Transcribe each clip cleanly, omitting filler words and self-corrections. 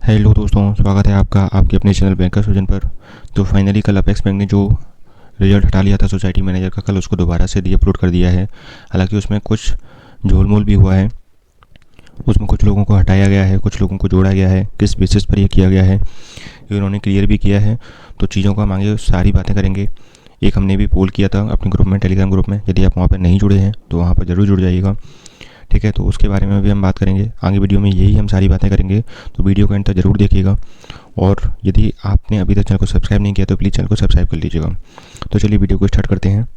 Hello दोस्तों, स्वागत है आपका आपके अपने चैनल बैंकर सुजन पर। तो फाइनली कल अपेक्स बैंक ने जो रिजल्ट हटा लिया था सोसाइटी मैनेजर का, कल उसको दोबारा से री अपलोड कर दिया है। हालांकि उसमें कुछ झोलमोल भी हुआ है, उसमें कुछ लोगों को हटाया गया है, कुछ लोगों को जोड़ा गया है। किस बेसिस पर यह किया गया है ये उन्होंने क्लियर भी किया है। तो चीज़ों को हम आगे सारी बातें करेंगे। एक हमने भी पोल किया था अपने ग्रुप में, टेलीग्राम ग्रुप में। यदि आप वहाँ पर नहीं जुड़े हैं तो वहाँ पर ज़रूर जुड़ जाइएगा, ठीक है। तो उसके बारे में भी हम बात करेंगे आगे वीडियो में, यही हम सारी बातें करेंगे। तो वीडियो को एंड तक ज़रूर देखिएगा। और यदि आपने अभी तक चैनल को सब्सक्राइब नहीं किया तो प्लीज़ चैनल को सब्सक्राइब कर लीजिएगा। तो चलिए वीडियो को स्टार्ट करते हैं।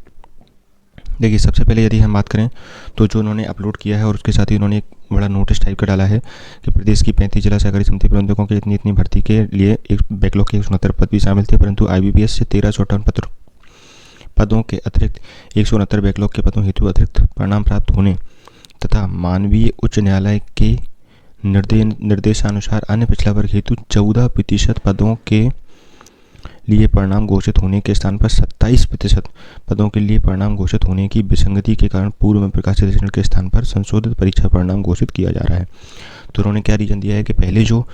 देखिए, सबसे पहले यदि हम बात करें तो जो उन्होंने अपलोड किया है और उसके साथ ही उन्होंने एक बड़ा नोटिस टाइप का डाला है कि प्रदेश की 35 जिला सहकारी समिति प्रबंधकों के इतनी भर्ती के लिए एक बैकलॉग के 169 पद भी शामिल थे, परंतु IBPS से 1358 पदों के अतिरिक्त 169 बैकलॉग के पदों हेतु अतिरिक्त परिणाम प्राप्त होने तथा मानवीय उच्च न्यायालय के निर्देशानुसार अन्य पिछड़ा वर्ग हेतु 14% पदों के लिए परिणाम घोषित होने के स्थान पर 27% पदों के लिए परिणाम घोषित होने की विसंगति के कारण पूर्व में प्रकाशित रिजल्ट के स्थान पर संशोधित परीक्षा परिणाम घोषित किया जा रहा है। तो उन्होंने क्या रीजन दिया है कि पहले जो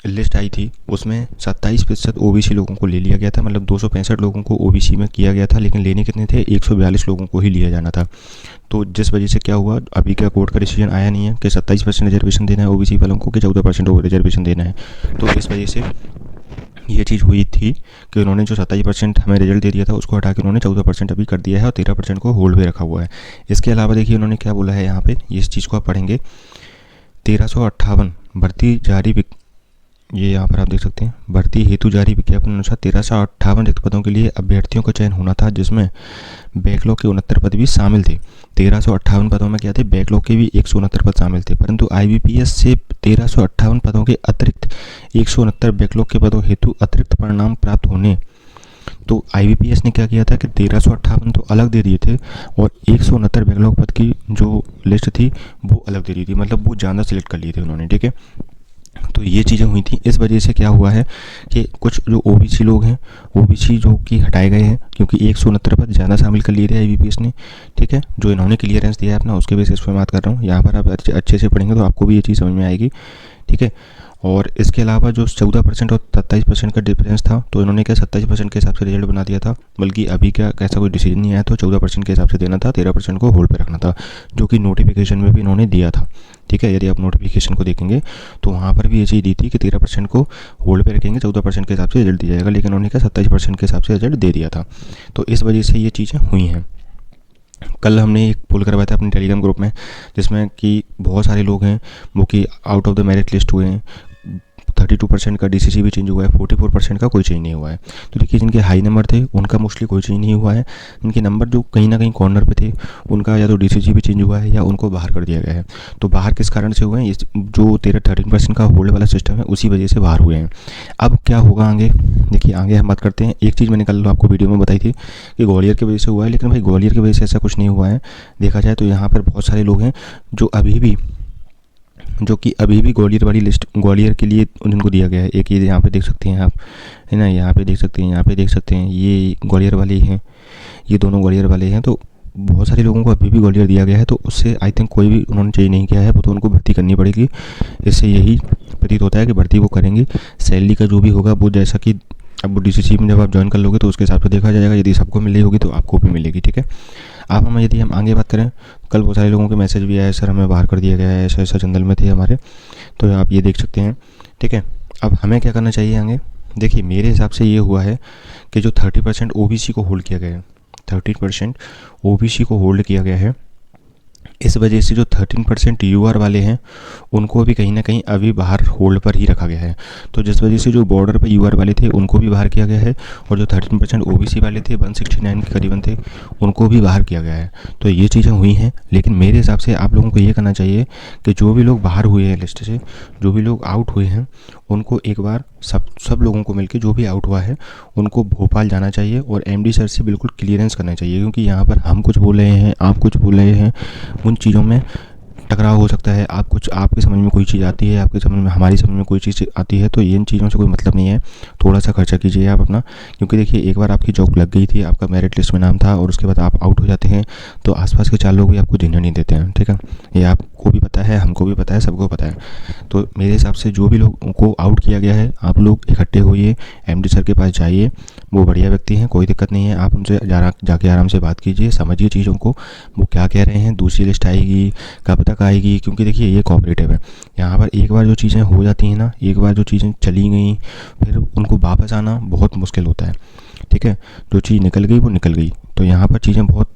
लिस्ट आई थी उसमें 27% OBC लोगों को ले लिया गया था, मतलब 265 लोगों को OBC में किया गया था, लेकिन लेने कितने थे? 142 लोगों को ही लिया जाना था। तो जिस वजह से क्या हुआ, अभी क्या कोर्ट का डिसीजन आया नहीं है कि 27% रिजर्वेशन देना है OBC वालों को कि 14% रिजर्वेशन देना है। तो इस वजह से ये चीज़ हुई थी कि उन्होंने जो 27% हमें रिजल्ट दे दिया था उसको हटा के उन्होंने 14% अभी कर दिया है और 13% को होल्ड पे रखा हुआ है। इसके अलावा देखिए उन्होंने क्या बोला है यहाँ पे, इस चीज़ को आप पढ़ेंगे। 1358 भर्ती जारी, ये यहाँ पर आप देख सकते हैं, भर्ती हेतु जारी विज्ञापन अनुसार 1358 रिक्त पदों के लिए अभ्यर्थियों का चयन होना था, जिसमें बैकलॉग के 69 पद भी शामिल थे। 1358 पदों में क्या थे? बैकलॉग के भी 169 पद शामिल थे, परंतु IBPS से 1358 पदों के अतिरिक्त 169 बैकलॉग के पदों हेतु अतिरिक्त परिणाम प्राप्त होने। तो IBPS ने क्या किया था कि 1358 तो अलग दे दिए थे और 169 बैकलॉग पद की जो लिस्ट थी वो अलग दे दी थी, मतलब वो ज़्यादा सिलेक्ट कर लिए थे उन्होंने, ठीक है। तो ये चीज़ें हुई थी। इस वजह से क्या हुआ है कि कुछ जो OBC लोग हैं, OBC जो कि हटाए गए हैं, क्योंकि 169 पद ज़्यादा शामिल कर लिए थे IBPS ने, ठीक है। जो इन्होंने क्लियरेंस दिया है अपना, उसके बेसिस पर बात कर रहा हूँ। यहाँ पर आप अच्छे से पढ़ेंगे तो आपको भी ये चीज़ समझ में आएगी, ठीक है। और इसके अलावा जो 14% और 27% का डिफरेंस था, तो इन्होंने क्या 27% के हिसाब से रिजल्ट बना दिया था, बल्कि अभी क्या ऐसा कोई डिसीजन नहीं आया, तो 14% के हिसाब से देना था, 13% को होल्ड पे रखना था, जो कि नोटिफिकेशन में भी इन्होंने दिया था, ठीक है। यदि आप नोटिफिकेशन को देखेंगे तो वहाँ पर भी ये चीज़ दी थी कि 13% को होल्ड पे रखेंगे, 14% के हिसाब से रिजल्ट दिया जाएगा, लेकिन उन्होंने क्या 27% के हिसाब से रिजल्ट दे दिया था। तो इस वजह से ये चीज़ें हुई हैं। कल हमने एक पोल करवाया था अपने टेलीग्राम ग्रुप में, जिसमें कि बहुत सारे लोग हैं वो कि out of the merit list हुए हैं। 32% का DCC भी चेंज हुआ है, 44% का कोई चेंज नहीं हुआ है। तो देखिए, जिनके हाई नंबर थे उनका मोस्टली कोई चेंज नहीं हुआ है। जिनके नंबर जो कहीं ना कहीं कॉर्नर पे थे उनका या तो DCC भी चेंज हुआ है या उनको बाहर कर दिया गया है। तो बाहर किस कारण से हुए हैं? जो 13% का होल्ड वाला सिस्टम है उसी वजह से बाहर हुए हैं। अब क्या होगा आगे, देखिए आगे हम बात करते हैं। एक चीज़ मैंने कल आपको वीडियो में बताई थी कि ग्वालियर की वजह से हुआ है, लेकिन भाई ग्वालियर की वजह से ऐसा कुछ नहीं हुआ है। देखा जाए तो यहाँ पर बहुत सारे लोग हैं जो अभी भी ग्वालियर वाली लिस्ट, ग्वालियर के लिए उनको दिया गया है। एक ये यहाँ पे देख सकते हैं आप, है ना, यहाँ पे देख सकते हैं, यहाँ पे देख सकते हैं, ये ग्वालियर वाले हैं, ये दोनों ग्वालियर वाले हैं। तो बहुत सारे लोगों को अभी भी ग्वालियर दिया गया है, तो उससे आई थिंक कोई भी उन्होंने चेंज नहीं किया है, वो तो उनको भर्ती करनी पड़ेगी। इससे यही प्रतीत होता है कि भर्ती वो करेंगे। सैलरी का जो भी होगा वो जैसा कि अब DCC में जब आप ज्वाइन कर लोगे तो उसके हिसाब से देखा जाएगा, यदि सबको मिल रही होगी तो आपको भी मिलेगी, ठीक है। आप हमें यदि हम आगे बात करें, कल बहुत सारे लोगों के मैसेज भी आए, सर हमें बाहर कर दिया गया है, ऐसा ऐसा जंगल में थे हमारे, तो आप ये देख सकते हैं, ठीक है। अब हमें क्या करना चाहिए आगे? देखिए, मेरे हिसाब से ये हुआ है कि जो 30% OBC को होल्ड किया गया है, 30% OBC को होल्ड किया गया है, इस वजह से जो 13% UR वाले हैं उनको भी कहीं ना कहीं अभी बाहर होल्ड पर ही रखा गया है। तो जिस वजह से जो बॉर्डर पर UR वाले थे उनको भी बाहर किया गया है, और जो 13% OBC वाले थे 169 के करीबन थे उनको भी बाहर किया गया है। तो ये चीज़ें हुई हैं, लेकिन मेरे हिसाब से आप लोगों को ये करना चाहिए कि जो भी लोग बाहर हुए हैं लिस्ट से, जो भी लोग आउट हुए हैं, उनको एक बार सब लोगों को मिलकर जो भी आउट हुआ है उनको भोपाल जाना चाहिए और MD सर से बिल्कुल क्लियरेंस करना चाहिए, क्योंकि यहाँ पर हम कुछ बोल रहे हैं, आप कुछ बोल रहे हैं, उन चीज़ों में टकराव हो सकता है, आप कुछ आपके समझ में कोई चीज़ आती है, आपके समझ में हमारी समझ में कोई चीज़ आती है, तो इन चीज़ों से कोई मतलब नहीं है। थोड़ा सा खर्चा कीजिए आप अपना, क्योंकि देखिए एक बार आपकी जॉब लग गई थी, आपका मेरिट लिस्ट में नाम था और उसके बाद आप आउट हो जाते हैं तो आसपास के 4 लोग भी आपको झिंझट नहीं देते हैं, ठीक है। ये आपको भी पता है, हमको भी पता है, सबको पता है। तो मेरे हिसाब से जो भी लोगों को आउट किया गया है, आप लोग इकट्ठे होइए, एमडी सर के पास जाइए, वो बढ़िया व्यक्ति हैं, कोई दिक्कत नहीं है। आप उनसे जाके आराम से बात कीजिए, समझिए चीज़ों को, वो क्या कह रहे हैं, दूसरी लिस्ट आएगी कब तक आएगी, क्योंकि देखिए ये कोऑपरेटिव है। यहाँ पर एक बार जो चीज़ें हो जाती हैं ना, एक बार जो चीज़ें चली गई, फिर उनको वापस आना बहुत मुश्किल होता है, ठीक है। जो चीज़ निकल गई वो निकल गई। तो यहाँ पर चीज़ें बहुत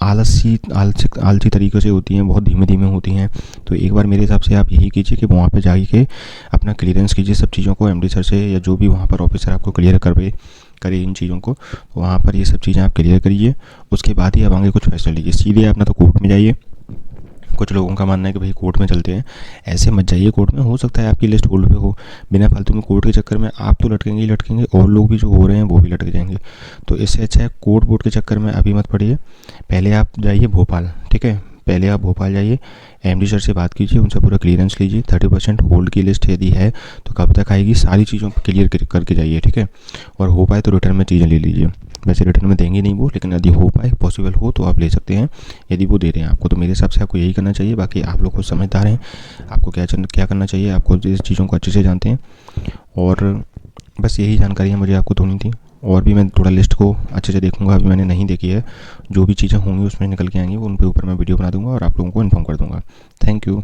आलसी तरीके से होती हैं, बहुत धीमे धीमे होती हैं। तो एक बार मेरे हिसाब से आप यही कीजिए कि वहाँ पे जाके अपना क्लियरेंस कीजिए सब चीज़ों को, एमडी सर से या जो भी वहाँ पर ऑफिसर आपको क्लियर करे इन चीज़ों को, तो वहाँ पर ये सब चीज़ें आप क्लियर करिए। उसके बाद ही आप आगे कुछ फैसला लीजिए। सीधे आप ना तो कोर्ट में जाइए, कुछ लोगों का मानना है कि भाई कोर्ट में चलते हैं, ऐसे मत जाइए कोर्ट में, हो सकता है आपकी लिस्ट होल्ड पे हो। बिना फालतू में कोर्ट के चक्कर में आप तो लटकेंगे ही लटकेंगे, और लोग भी जो हो रहे हैं वो भी लटक जाएंगे। तो इससे अच्छा है कोर्ट वोट के चक्कर में अभी मत पड़िए। पहले आप जाइए भोपाल, ठीक है, पहले आप भोपाल जाइए, एमडी सर से बात कीजिए, उनसे पूरा क्लियरेंस लीजिए। 30% होल्ड की लिस्ट यदि है तो कब तक आएगी, सारी चीज़ों को क्लियर करके जाइए, ठीक है। और हो पाए तो रिटर्न में चीज़ें ले लीजिए। वैसे रिटर्न में देंगे नहीं वो, लेकिन यदि हो पाए, पॉसिबल हो तो आप ले सकते हैं, यदि वो दे रहे हैं आपको। तो मेरे हिसाब से आपको यही करना चाहिए। बाकी आप लोग खुद समझदार हैं, आपको क्या करना चाहिए, आपको इस चीज़ों को अच्छे से जानते हैं। और बस यही जानकारी मुझे आपको देनी थी। और भी मैं थोड़ा लिस्ट को अच्छे से देखूंगा, अभी मैंने नहीं देखी है। जो भी चीज़ें होंगी उसमें निकल के आएंगी, उन पे ऊपर मैं वीडियो बना दूंगा और आप लोगों को इन्फॉर्म कर दूंगा। Thank you.